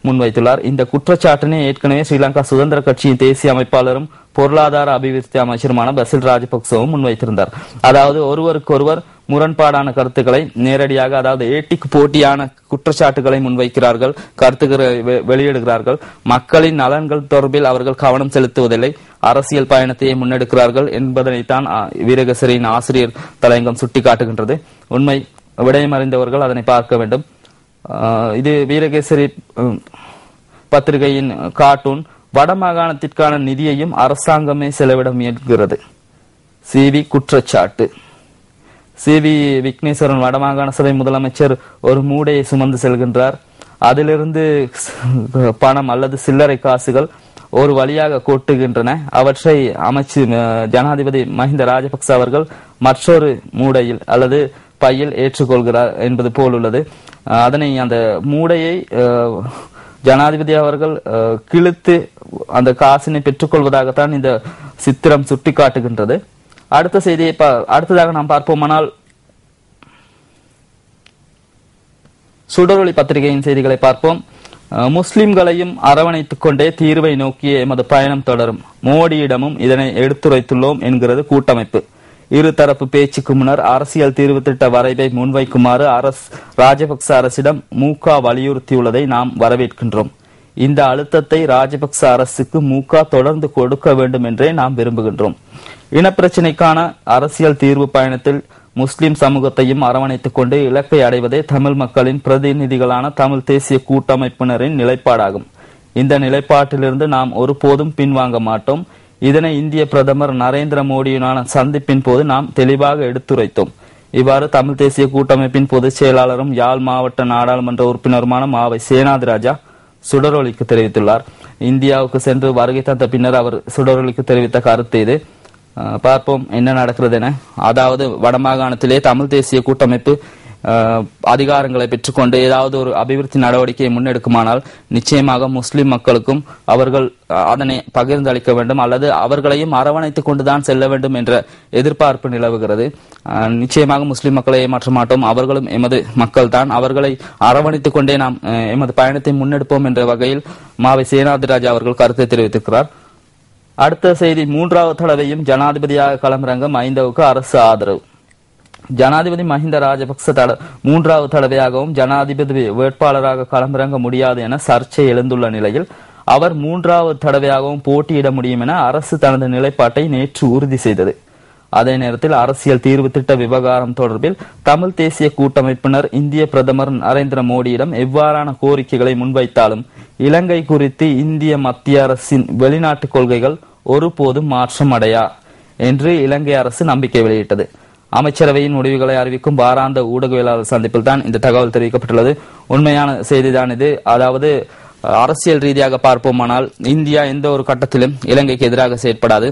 முன்வைத்துள்ளார். இந்த குற்றச்சாட்டினை ஏற்கனவே ஸ்ரீலங்கா சுதந்திர கட்சியின் தேசிய அமைப்பாளரும் பொருளாதார அபிவிருத்தி அமைச்சருமான பசில் ராஜபக்சவும் முன்வைத்திருந்தார். அதாவது ஒருவருக்கொருவர் முரண்பாடான கருத்துக்களை நேரடியாக, அதாவது ஏட்டிக்கு போட்டியான குற்றச்சாட்டுகளை முன்வைக்கிறார்கள், கருத்துக்களை வெளியிடுகிறார்கள். மக்களின் நலன்கள் தொடர்பில் அவர்கள் கவனம் செலுத்துவதில்லை, அரசியல் பயணத்தையே முன்னெடுக்கிறார்கள் என்பதனைத்தான் வீரகேசரியின் ஆசிரியர் தலையங்கம் சுட்டிக்காட்டுகின்றது. உண்மை விடயம் அறிந்தவர்கள் அதனை பார்க்க வேண்டும். இது வீரகேசரி பத்திரிகையின் கார்ட்டூன். வடமாகாணத்திற்கான நிதியையும் அரசாங்கமே செலவிட முயல்கிறது. சிவி குற்றச்சாட்டு. சிவி விக்னேஸ்வரன் வடமாகாண சபை முதலமைச்சர் ஒரு மூடையை சுமந்து செல்கின்றார். அதிலிருந்து பணம் அல்லது சில்லறை காசுகள் ஒரு வழியாக கொட்டுகின்றன. அவற்றை அமைச்சு ஜனாதிபதி மஹிந்த ராஜபக்ச அவர்கள் மற்றொரு மூடையில் அல்லது பையில் ஏற்றுக்கொள்கிறார் என்பது போல் உள்ளது. அதனை அந்த மூடையை ஜனாதிபதி அவர்கள் கிழித்து அந்த காசினை பெற்றுக்கொள்வதாகத்தான் இந்த சித்திரம் சுட்டிக்காட்டுகின்றது. அடுத்த செய்தியை அடுத்ததாக நாம் பார்ப்போமானால், சுடரொளி பத்திரிகையின் செய்திகளை பார்ப்போம். முஸ்லிம்களையும் அரவணைத்துக் கொண்டே தீர்வை நோக்கிய எமது பயணம் தொடரும். மோடியிடமும் இதனை எடுத்துரைத்துள்ளோம் என்கிறது கூட்டமைப்பு. இருதரப்பு பேச்சுக்கு முன்னர் அரசியல் தீர்வு திட்ட வரைவை முன்வைக்குமாறு ராஜபக்ச அரசிடம் முக வலியுறுத்தியுள்ளதை நாம் வரவேற்கின்றோம். இந்த அழுத்தத்தை ராஜபக்ச அரசுக்கு முக தொடர்ந்து கொடுக்க வேண்டும் என்றே நாம் விரும்புகின்றோம். இனப்பிரச்சினைக்கான அரசியல் தீர்வு பயணத்தில் முஸ்லிம் சமூகத்தையும் அரவணைத்துக் கொண்டு இலக்கை அடைவதே தமிழ் மக்களின் பிரதிநிதிகளான தமிழ் தேசிய கூட்டமைப்பினரின் நிலைப்பாடாகும். இந்த நிலைப்பாட்டிலிருந்து நாம் ஒருபோதும் பின்வாங்க மாட்டோம். இதனை இந்திய பிரதமர் நரேந்திர மோடியுடனான சந்திப்பின் போது நாம் தெளிவாக எடுத்துரைத்தோம். இவ்வாறு தமிழ் தேசிய கூட்டமைப்பின் பொதுச் செயலாளரும் யாழ் மாவட்ட நாடாளுமன்ற உறுப்பினருமான மாவை சேனாதிராஜா சுடரொலிக்கு தெரிவித்துள்ளார். இந்தியாவுக்கு சென்று வருகை தந்த பின்னர் அவர் சுடரொலிக்கு தெரிவித்த கருத்து இது. பார்ப்போம் என்ன நடக்கிறது என. அதாவது வடமாகாணத்திலே தமிழ் தேசிய கூட்டமைப்பு அதிகாரங்களை பெற்றுக்கொண்டு ஏதாவது ஒரு அபிவிருத்தி நடவடிக்கையை முன்னெடுக்குமானால் நிச்சயமாக முஸ்லிம் மக்களுக்கும் அவர்கள் அதனை பகிர்ந்து அளிக்க வேண்டும், அல்லது அவர்களையும் அரவணைத்துக் கொண்டுதான் செல்ல வேண்டும் என்ற எதிர்பார்ப்பு நிலவுகிறது. நிச்சயமாக முஸ்லிம் மக்களை ஏமாற்ற மாட்டோம், அவர்களும் எமது மக்கள் தான், அவர்களை அரவணைத்துக் கொண்டே நாம் எமது பயணத்தை முன்னெடுப்போம் என்ற வகையில் மாவை சேனாதிராஜா அவர்கள் கருத்தை தெரிவித்திருக்கிறார். அடுத்த செய்தி, மூன்றாவது தடவையும் ஜனாதிபதியாக களமிறங்க மஹிந்தவுக்கு அரசு ஆதரவு. ஜனாதிபதி மஹிந்த ராஜபக்ச மூன்றாவது தடவையாகவும் ஜனாதிபதி வேட்பாளராக களமிறங்க முடியாது என சர்ச்சை எழுந்துள்ள நிலையில் அவர் மூன்றாவது தடவையாகவும் போட்டியிட முடியும் என அரசு தனது நிலைப்பாட்டை நேற்று உறுதி செய்தது. அதே நேரத்தில் அரசியல் தீர்வு திட்ட விவகாரம் தொடர்பில் தமிழ் தேசிய கூட்டமைப்பினர் இந்திய பிரதமர் நரேந்திர மோடியிடம் எவ்வாறான கோரிக்கைகளை முன்வைத்தாலும் இலங்கை குறித்து இந்திய மத்திய அரசின் வெளிநாட்டு கொள்கைகள் ஒருபோதும் மாற்றம் அடையா என்று இலங்கை அரசு நம்பிக்கை வெளியிட்டது. அமைச்சரவையின் முடிவுகளை அறிவிக்கும் வாராந்த ஊடகவியலாளர் சந்திப்பில் தான் இந்த தகவல் தெரிவிக்கப்பட்டுள்ளது. உண்மையான செய்திதான் இது. அதாவது அரசியல் ரீதியாக பார்ப்போமானால் இந்தியா எந்த ஒரு கட்டத்திலும் இலங்கைக்கு எதிராக செயற்படாது.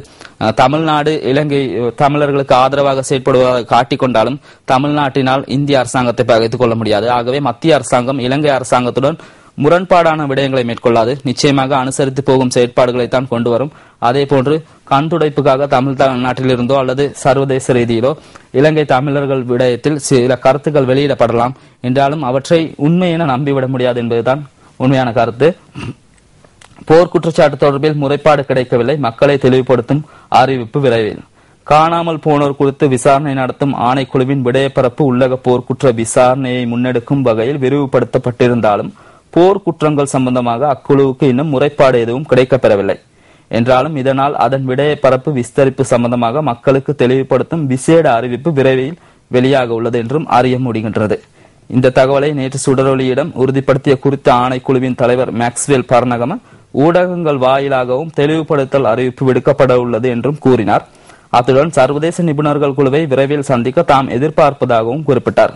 தமிழ்நாடு இலங்கை தமிழர்களுக்கு ஆதரவாக செயற்படுவதாக காட்டிக்கொண்டாலும் தமிழ்நாட்டினால் இந்திய அரசாங்கத்தை பகைத்துக் கொள்ள முடியாது. ஆகவே மத்திய அரசாங்கம் இலங்கை அரசாங்கத்துடன் முரண்பாடான விடயங்களை மேற்கொள்ளாது, நிச்சயமாக அனுசரித்து போகும் செயற்பாடுகளைத்தான் கொண்டு வரும். அதே போன்று கண்துடைப்புக்காக தமிழ்நாட்டிலிருந்தோ அல்லது சர்வதேச ரீதியிலோ இலங்கை தமிழர்கள் விடயத்தில் சில கருத்துக்கள் வெளியிடப்படலாம் என்றாலும் அவற்றை உண்மை என நம்பிவிட முடியாது என்பதுதான் உண்மையான கருத்து. போர் குற்றச்சாட்டு தொடர்பில் முறைப்பாடு கிடைக்கவில்லை, மக்களை தெளிவுபடுத்தும் அறிவிப்பு விரைவில். காணாமல் போனோர் குறித்து விசாரணை நடத்தும் ஆணைக்குழுவின் விடயப்பரப்பு உள்ளக போர்க்குற்ற விசாரணையை முன்னெடுக்கும் வகையில் விரிவுபடுத்தப்பட்டிருந்தாலும் போர் குற்றங்கள் சம்பந்தமாக அக்குழுவுக்கு இன்னும் முறைப்பாடு எதுவும் கிடைக்கப்பெறவில்லை என்றாலும் இதனால் அதன் விடயப்பரப்பு விஸ்தரிப்பு சம்பந்தமாக மக்களுக்கு தெளிவுபடுத்தும் விசேட அறிவிப்பு விரைவில் வெளியாக உள்ளது என்றும் அறிய முடிகின்றது. இந்த தகவலை நேற்று சுடரொலியிடம் உறுதிப்படுத்திய குறித்த ஆணைக்குழுவின் தலைவர் மேக்ஸ்வெல் பர்னகம ஊடகங்கள் வாயிலாகவும் தெளிவுபடுத்தல் அறிவிப்பு விடுக்கப்பட உள்ளது என்றும் கூறினார். அத்துடன் சர்வதேச நிபுணர்கள் குழுவை விரைவில் சந்திக்க தாம் எதிர்பார்ப்பதாகவும் குறிப்பிட்டார்.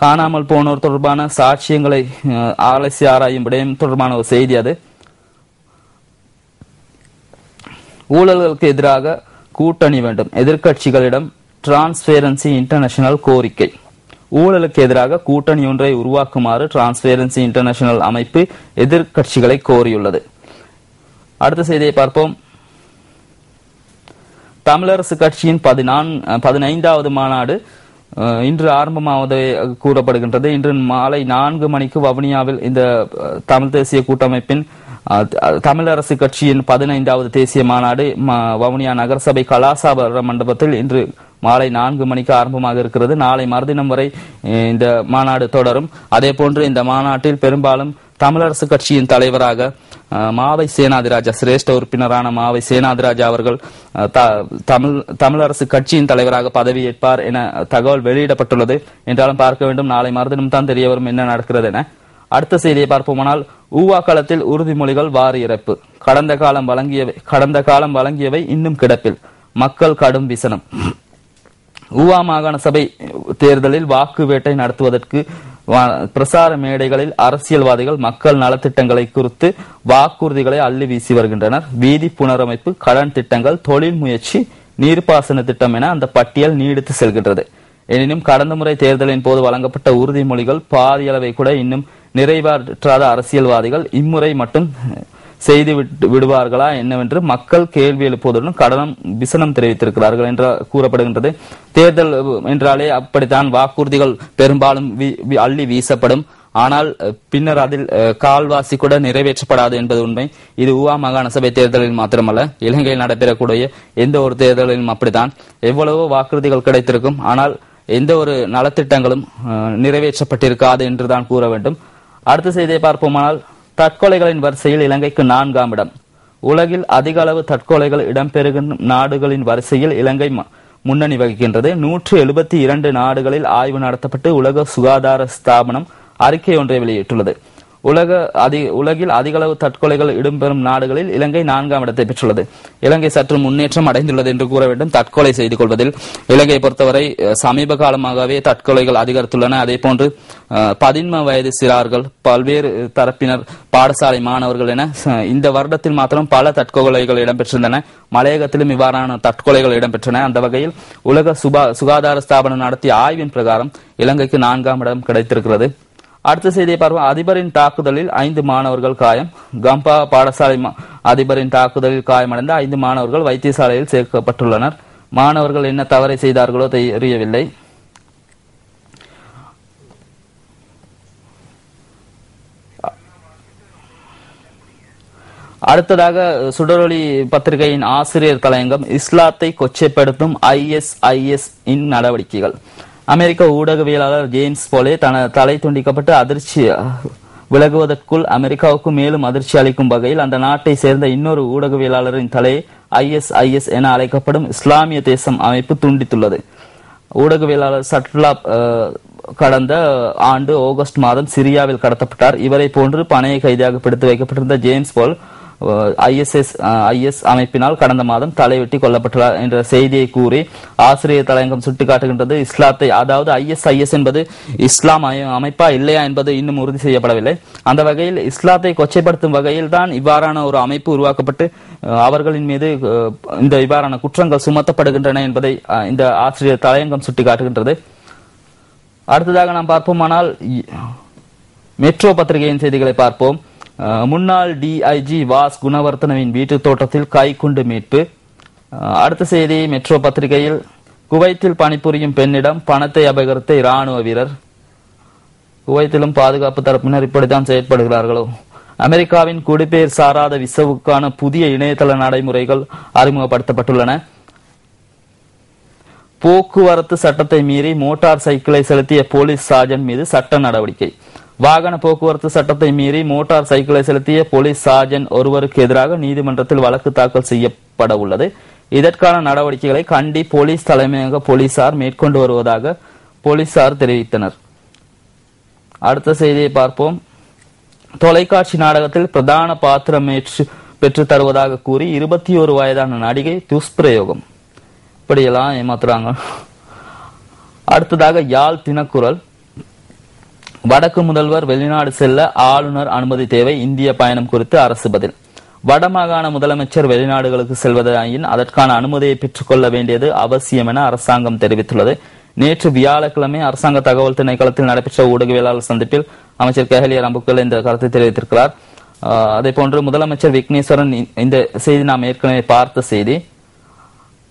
காணாமல் போனோர் தொடர்பான சாட்சியங்களை ஆலோசி ஆராயும் விடயம் தொடர்பான ஒரு செய்தி அது. ஊழல்களுக்கு எதிராக கூட்டணி வேண்டும், எதிர்க்கட்சிகளிடம் டிரான்ஸ்பேரன்சி இன்டர்நேஷனல் கோரிக்கை. ஊழலுக்கு எதிராக கூட்டணி ஒன்றை உருவாக்குமாறு டிரான்ஸ்பேரன்சி இன்டர்நேஷனல் அமைப்பு எதிர்க்கட்சிகளை கோரியுள்ளது. அடுத்த செய்தியை பார்ப்போம். தமிழரசு கட்சியின் 15வது மாநாடு இன்று ஆரம்பமாவதை கூறப்படுகின்றது. இன்று மாலை 4 மணிக்கு வவுனியாவில் இந்த தமிழ் தேசிய கூட்டமைப்பின் தமிழரசு கட்சியின் 15வது தேசிய மாநாடு வவுனியா நகரசபை கலாசார மண்டபத்தில் இன்று மாலை 4 மணிக்கு ஆரம்பமாக இருக்கிறது. நாளை மறுதினம் வரை இந்த மாநாடு தொடரும். அதே போன்று இந்த மாநாட்டில் பெரும்பாலும் தமிழரசு கட்சியின் தலைவராக மாவை சேனாதிராஜா, சிரேஷ்ட உறுப்பினரான மாவை சேனாதிராஜா அவர்கள் தமிழரசு கட்சியின் தலைவராக பதவியேற்பார் என தகவல் வெளியிடப்பட்டுள்ளது. என்றாலும் பார்க்க வேண்டும், நாளை மறுதினம் தான் தெரிய வரும் என்ன நடக்கிறது என. அடுத்த செய்தியை பார்ப்போமானால், ஊவா களத்தில் உறுதிமொழிகள் வாரி இறப்பு. கடந்த காலம் வழங்கியவை இன்னும் கிடப்பில், மக்கள் கடும் விசனம். ஊவா மாகாண சபை தேர்தலில் வாக்கு வேட்டை நடத்துவதற்கு பிரசார மேடைகளில் அரசியல்வாதிகள் மக்கள் நலத்திட்டங்களை குறித்து வாக்குறுதிகளை அள்ளி வீசி வருகின்றனர். வீதி புனரமைப்பு, கடன் திட்டங்கள், தொழில் முயற்சி, நீர்ப்பாசன திட்டம் என அந்த பட்டியல் நீடித்து செல்கின்றது. எனினும் கடந்த முறை தேர்தலின் போது வழங்கப்பட்ட உறுதிமொழிகள் பாதியளவை கூட இன்னும் நிறைவேற்றாத அரசியல்வாதிகள் இம்முறை மட்டும் செய்து விடுவார்களா என்னவென்று மக்கள் கேள்வி எழுப்புவதுடன் கடனம் விசனம் தெரிவித்திருக்கிறார்கள் என்று கூறப்படுகின்றது. தேர்தல் என்றாலே அப்படித்தான், வாக்குறுதிகள் பெரும்பாலும் அள்ளி வீசப்படும். ஆனால் பின்னர் அதில் கால்வாசி கூட நிறைவேற்றப்படாது என்பது உண்மை. இது ஊவா மாகாண சபை தேர்தலில் மாத்திரமல்ல, இலங்கையில் நடைபெறக்கூடிய எந்த ஒரு தேர்தலிலும் அப்படித்தான். எவ்வளவோ வாக்குறுதிகள் கிடைத்திருக்கும், ஆனால் எந்த ஒரு நலத்திட்டங்களும் நிறைவேற்றப்பட்டிருக்காது என்றுதான் கூற வேண்டும். அடுத்த செய்தியை பார்ப்போமானால், தற்கொலைகளின் வரிசையில் இலங்கைக்கு 4ஆம் இடம். உலகில் அதிக அளவு தற்கொலைகள் இடம்பெறுகின்ற நாடுகளின் வரிசையில் இலங்கை முன்னணி வகிக்கின்றது. 172 நாடுகளில் ஆய்வு நடத்தப்பட்டு உலக சுகாதார ஸ்தாபனம் அறிக்கை ஒன்றை வெளியிட்டுள்ளது. உலகில் அதிக அளவு தற்கொலைகள் இடம்பெறும் நாடுகளில் இலங்கை 4ஆம் இடத்தை பெற்றுள்ளது. இலங்கை சற்று முன்னேற்றம் அடைந்துள்ளது என்று கூற வேண்டும். தற்கொலை செய்து கொள்வதில் இலங்கையை பொறுத்தவரை சமீப காலமாகவே தற்கொலைகள் அதிகரித்துள்ளன. அதே போன்று 15 வயது சிறார்கள், பல்வேறு தரப்பினர், பாடசாலை மாணவர்கள் என இந்த வருடத்தில் மாத்திரம் பல தற்கொலைகள் இடம்பெற்றிருந்தன. மலையகத்திலும் இவ்வாறான தற்கொலைகள் இடம்பெற்றன. அந்த வகையில் உலக சுகாதார ஸ்தாபனம் நடத்திய ஆய்வின் பிரகாரம் இலங்கைக்கு 4ஆம் இடம் கிடைத்திருக்கிறது. அடுத்த செய்தியை பார்ப்போம். அதிபரின் தாக்குதலில் 5 மாணவர்கள் காயம். கம்பா பாடசாலை அதிபரின் தாக்குதலில் காயமடைந்த 5 மாணவர்கள் வைத்தியசாலையில் சேர்க்கப்பட்டுள்ளனர். மாணவர்கள் என்ன தவறை செய்தார்களோ தெரியவில்லை. அடுத்ததாக சுடரொளி பத்திரிகையின் ஆசிரியர் தலையங்கம், இஸ்லாத்தை கொச்சைப்படுத்தும் ISIS இன் நடவடிக்கைகள். அமெரிக்க ஊடகவியலாளர் ஜேம்ஸ் போலே தலை துண்டிக்கப்பட்டு அதிர்ச்சி விலகுவதற்குள் அமெரிக்காவுக்கு மேலும் அதிர்ச்சி அளிக்கும் வகையில் அந்த நாட்டை சேர்ந்த இன்னொரு ஊடகவியலாளரின் தலையை ISIS என அழைக்கப்படும் இஸ்லாமிய தேசம் அமைப்பு துண்டித்துள்ளது. ஊடகவியலாளர் சட்லாப் கடந்த ஆண்டு ஆகஸ்ட் மாதம் சிரியாவில் கடத்தப்பட்டார். இவரை போன்று பணைய கைதியாக பிடித்து வைக்கப்பட்டிருந்த ஜேம்ஸ் போல் IS அமைப்பினால் கடந்த மாதம் தலைவெட்டி கொல்லப்பட்டுள்ளார் என்ற செய்தியை கூறி ஆசிரியர் தலையங்கம் சுட்டிக்காட்டுகின்றது. இஸ்லாத்தை, அதாவது ISIS என்பது இஸ்லாம் அமைப்பா இல்லையா என்பது இன்னும் உறுதி செய்யப்படவில்லை. அந்த வகையில் இஸ்லாத்தை கொச்சைப்படுத்தும் வகையில் தான் இவ்வாறான ஒரு அமைப்பு உருவாக்கப்பட்டு அவர்களின் மீது இந்த இவ்வாறான குற்றங்கள் சுமத்தப்படுகின்றன என்பதை இந்த ஆசிரியர் தலையங்கம் சுட்டிக்காட்டுகின்றது. அடுத்ததாக நாம் பார்ப்போமானால், மெட்ரோ பத்திரிகையின் செய்திகளை பார்ப்போம். முன்னாள் DIG வாஸ் குணவர்த்தனவின் வீட்டு தோட்டத்தில் கைக்குண்டு மீட்பு. அடுத்த செய்தி மெட்ரோ பத்திரிகையில், குவைத்தில் பணிபுரியும் பெண்ணிடம் பணத்தை அபகரித்த இராணுவ வீரர். குவைத்திலும் பாதுகாப்பு தரப்பினர் இப்படித்தான் செயற்படுகிறார்களோ? அமெரிக்காவின் குடிபெயர் சாராத விசாவுக்கான புதிய இணையதள நடைமுறைகள் அறிமுகப்படுத்தப்பட்டுள்ளன. போக்குவரத்து சட்டத்தை மீறி மோட்டார் சைக்கிளை செலுத்திய போலீஸ் சார்ஜன் மீது சட்ட நடவடிக்கை. வாகன போக்குவரத்து சட்டத்தை மீறி மோட்டார் சைக்கிளை செலுத்திய போலீஸ் சார்ஜன் ஒருவருக்கு எதிராக நீதிமன்றத்தில் வழக்கு தாக்கல் செய்யப்பட உள்ளது. இதற்கான நடவடிக்கைகளை கண்டி போலீஸ் தலைமையக போலீசார் மேற்கொண்டு வருவதாக போலீசார் தெரிவித்தனர். அடுத்த செய்தியை பார்ப்போம். தொலைக்காட்சி நாடகத்தில் பிரதான பாத்திரம் பெற்று தருவதாக கூறி 21 வயதான நடிகை துஷ்பிரயோகம். இப்படியெல்லாம் ஏமாத்துறாங்க. அடுத்ததாக யாழ் தினக்குரல், வடக்கு முதல்வர் வெளிநாடு செல்ல ஆளுநர் அனுமதி தேவை, இந்திய பயணம் குறித்து அரசு பதில். வடமாகாண முதலமைச்சர் வெளிநாடுகளுக்கு செல்வதாயின் அதற்கான அனுமதியை பெற்றுக் கொள்ள வேண்டியது அவசியம் என அரசாங்கம் தெரிவித்துள்ளது. நேற்று வியாழக்கிழமை அரசாங்க தகவல் திணைக்களத்தில் நடைபெற்ற ஊடகவியலாளர் சந்திப்பில் அமைச்சர் கேஹலிய ரம்புக்கள் இந்த கருத்தை தெரிவித்திருக்கிறார். அதே போன்று முதலமைச்சர் விக்னேஸ்வரன், இந்த செய்தி நாம் ஏற்கனவே பார்த்த செய்தி.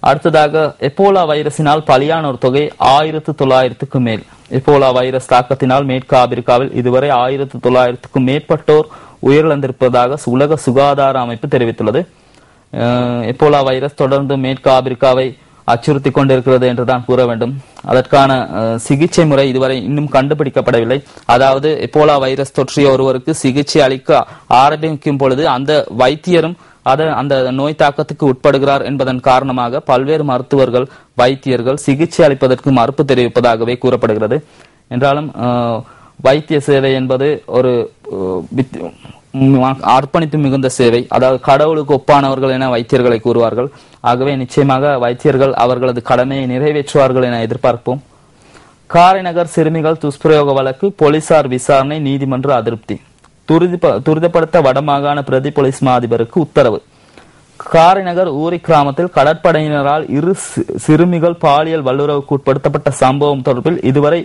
அடுத்ததாக எபோலா வைரஸினால் பலியானோர் தொகை 1900க்கும் மேல். எபோலா வைரஸ் தாக்கத்தினால் மேற்கு ஆப்பிரிக்காவில் இதுவரை 1900க்கும் மேற்பட்டோர் உயிரிழந்திருப்பதாக உலக சுகாதார அமைப்பு தெரிவித்துள்ளது. எபோலா வைரஸ் தொடர்ந்து மேற்கு ஆப்பிரிக்காவை அச்சுறுத்தி கொண்டிருக்கிறது என்றுதான் கூற வேண்டும். அதற்கான சிகிச்சை முறை இதுவரை இன்னும் கண்டுபிடிக்கப்படவில்லை. அதாவது எபோலா வைரஸ் தொற்றிய ஒருவருக்கு சிகிச்சை அளிக்க ஆரம்பிக்கும் பொழுது அந்த வைத்தியரும் அந்த நோய் தாக்கத்துக்கு உட்படுகிறார் என்பதன் காரணமாக பல்வேறு மருத்துவர்கள் வைத்தியர்கள் சிகிச்சை அளிப்பதற்கு மறுப்பு தெரிவிப்பதாகவே கூறப்படுகிறது. என்றாலும் வைத்திய சேவை என்பது ஒரு அர்ப்பணிப்பு மிகுந்த சேவை. அதாவது கடவுளுக்கு ஒப்பானவர்கள் என வைத்தியர்களை கூறுவார்கள். ஆகவே நிச்சயமாக வைத்தியர்கள் அவர்களது கடமையை நிறைவேற்றுவார்கள் என எதிர்பார்ப்போம். காரைநகர் சிறுமிகள் துஷ்பிரயோக வழக்கு போலீசார் விசாரணை, நீதிமன்ற அதிருப்தி. துரிதப்படுத்த வடமாகாண பிரதி போலீஸ் மா அதிபருக்கு உத்தரவு. காரைநகர் ஊரி கிராமத்தில் கடற்படையினரால் 2 சிறுமிகள் பாலியல் வல்லுறவுக்கு உட்படுத்தப்பட்ட சம்பவம் தொடர்பில் இதுவரை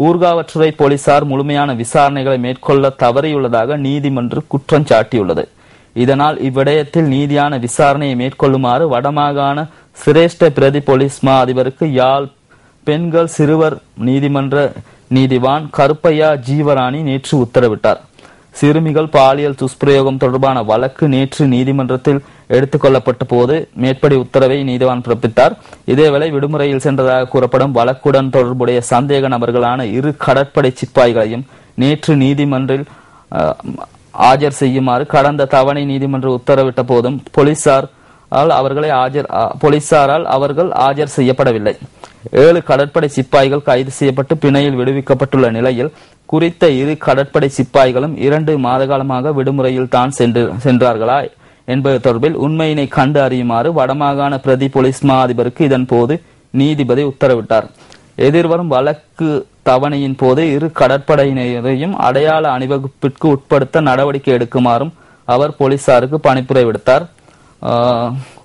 ஊர்காவற்றுறை போலீசார் முழுமையான விசாரணைகளை மேற்கொள்ள தவறியுள்ளதாக நீதிமன்றம் குற்றம் சாட்டியுள்ளது. இதனால் இவ்விடயத்தில் நீதியான விசாரணையை மேற்கொள்ளுமாறு வடமாகாண சிரேஷ்ட பிரதி போலீஸ் மா அதிபருக்கு யாழ் பெண்கள் சிறுவர் நீதிமன்ற நீதிவான் கருப்பையா ஜீவராணி நேற்று உத்தரவிட்டார். சிறுமிகள் பாலியல் துஷ்பிரயோகம் தொடர்பான வழக்கு நேற்று நீதிமன்றத்தில் எடுத்துக் கொள்ளப்பட்ட போது மேற்படி உத்தரவை நீதிவான் பிறப்பித்தார். இதேவேளை விடுமுறையில் சென்றதாக கூறப்படும் வழக்குடன் தொடர்புடைய சந்தேக நபர்களான 2 கடற்படை சிப்பாய்களையும் நேற்று நீதிமன்றில் ஆஜர் செய்யுமாறு கடந்த தவணை நீதிமன்றம் உத்தரவிட்ட போதும் போலீசாரால் அவர்கள் ஆஜர் செய்யப்படவில்லை. 7 கடற்படை சிப்பாய்கள் கைது செய்யப்பட்டு பிணையில் விடுவிக்கப்பட்டுள்ள நிலையில் குறித்த 2 கடற்படை சிப்பாய்களும் 2 மாத காலமாக விடுமுறையில் தான் சென்றார்களா என்பது தொடர்பில் உண்மையினை கண்டு அறியுமாறு வடமாகாண பிரதி போலீஸ் மா அதிபருக்கு இதன் போது நீதிபதி உத்தரவிட்டார். எதிர்வரும் வழக்கு தவணையின் போது 2 கடற்படையினரையும் அடையாள அணிவகுப்பிற்கு உட்படுத்த நடவடிக்கை எடுக்குமாறும் அவர் போலீசாருக்கு பணிப்புரை விடுத்தார்.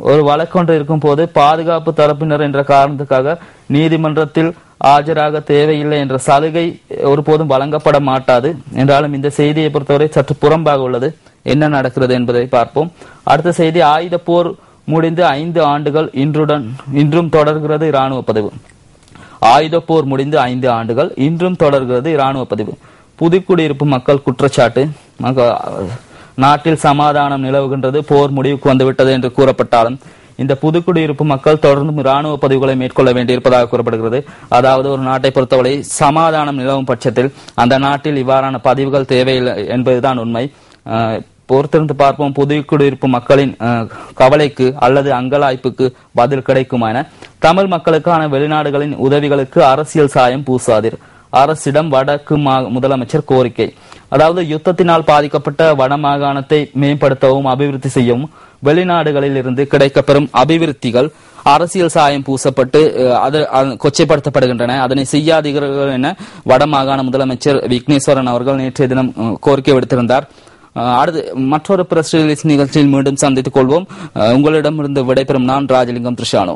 ஒரு வழக்கொன்று இருக்கும் போது பாதுகாப்பு தரப்பினர் என்ற காரணத்துக்காக நீதிமன்றத்தில் ஆஜராக தேவையில்லை என்ற சலுகை ஒருபோதும் வழங்கப்பட மாட்டாது. என்றாலும் இந்த செய்தியை பொறுத்தவரை சற்று புறம்பாக உள்ளது. என்ன நடக்கிறது என்பதை பார்ப்போம். அடுத்த செய்தி, ஆயுத போர் முடிந்து 5 ஆண்டுகள் இன்றும் தொடர்கிறது இராணுவ பதிவு. ஆயுத போர் முடிந்து 5 ஆண்டுகள் இன்றும் தொடர்கிறது இராணுவ பதிவு. புதுக்குடியிருப்பு மக்கள் குற்றச்சாட்டு. நாட்டில் சமாதானம் நிலவுகின்றது, போர் முடிவுக்கு வந்துவிட்டது என்று கூறப்பட்டாலும் இந்த புதுக்குடியிருப்பு மக்கள் தொடர்ந்து இராணுவ பதிவுகளை மேற்கொள்ள வேண்டியிருப்பதாக கூறப்படுகிறது. அதாவது ஒரு நாட்டை பொறுத்தவரை சமாதானம் நிலவும் பட்சத்தில் அந்த நாட்டில் இவ்வாறான பதிவுகள் தேவையில்லை என்பதுதான் உண்மை. பொறுத்திருந்து பார்ப்போம் புதுக்குடியிருப்பு மக்களின் கவலைக்கு அல்லது அங்கலாய்ப்புக்கு பதில் கிடைக்குமா என. தமிழ் மக்களுக்கான வெளிநாடுகளின் உதவிகளுக்கு அரசியல் சாயம் பூசாதீர், அரசிடம் வடக்கு முதலமைச்சர் கோரிக்கை. அதாவது யுத்தத்தினால் பாதிக்கப்பட்ட வடமாகாணத்தை மேம்படுத்தவும் அபிவிருத்தி செய்யவும் வெளிநாடுகளில் இருந்து கிடைக்கப்பெறும் அபிவிருத்திகள் அரசியல் சாயம் பூசப்பட்டு கொச்சைப்படுத்தப்படுகின்றன. அதனை செய்யாதீர்கள் என வடமாகாண முதலமைச்சர் விக்னேஸ்வரன் அவர்கள் நேற்றைய தினம் கோரிக்கை விடுத்திருந்தார். அடுத்து மற்றொரு பிரஸ் ரிலீஸ் நிகழ்ச்சியில் மீண்டும் சந்தித்துக் கொள்வோம். உங்களிடமிருந்து விடைபெறும் நான் ராஜலிங்கம் திரிஷானோ.